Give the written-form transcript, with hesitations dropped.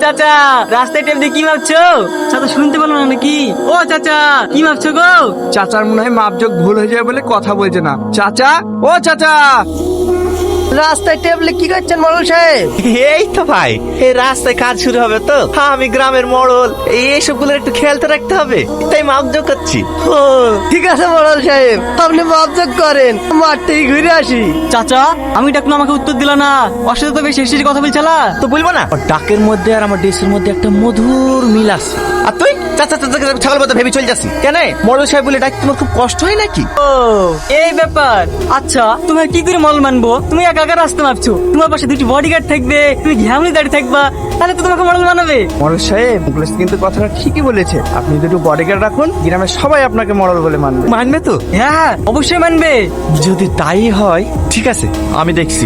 চাচা, রাস্তায় টেপ দিয়ে কি ভাবছো? চাচা শুনতে পেলো না নাকি? ও চাচা, কি ভাবছো গো? চাচার মনে হয় মাপজোক ভুল হয়ে যায় বলে কথা বলছে না। চাচা, ও চাচা, রাস্তায় টেবলে কি করছেন মোড়ল সাহেব? এই তো ভাই, এই রাস্তায় কাজ শুরু হবে তো, আমি গ্রামের মোড়ল, এইসব গুলো একটু খেয়াল রাখতে হবে, তাই মাপজোক করছি। ও ঠিক আছে মোড়ল সাহেব, আপনি মাপজোক করেন, মাঠ থেকে ঘুরে আসি। চাচা, আমি ডাকলো আমাকে উত্তর দিল না। ওর সাথে তো বেশ হেসে কথা বলছিলা। তো বলবো না, ওর ডাকের মধ্যে আর আমার ড্রেসের মধ্যে একটা মধুর মিল আছে। আর তুই চাচা চাচা ছাগল মতো ভেবে চলে যাচ্ছি কেন? মোড়ল সাহেব বলে ডাক তোমার খুব কষ্ট হয় নাকি? ও এই ব্যাপার। আচ্ছা, তুমি কি করে মল মানবো? তুমি একা একা রাস্তা মাপছো, তোমার পাশে দুটি বডিগার্ড থাকবে, তুমি ঘ্যামলি দাঁড়িয়ে থাকবা, তাহলে তো তোমাকে মডেল মানাবে। মডেল সাহেব মুখলেশ কিন্তু কথাটা ঠিকই বলেছে। আপনি দুটো বডিগার্ড রাখুন, গ্রামের সবাই আপনাকে মডেল বলে মানবে। মানবে তো? হ্যাঁ হ্যাঁ, অবশ্যই মানবে। যদি তাই হয় ঠিক আছে, আমি দেখছি।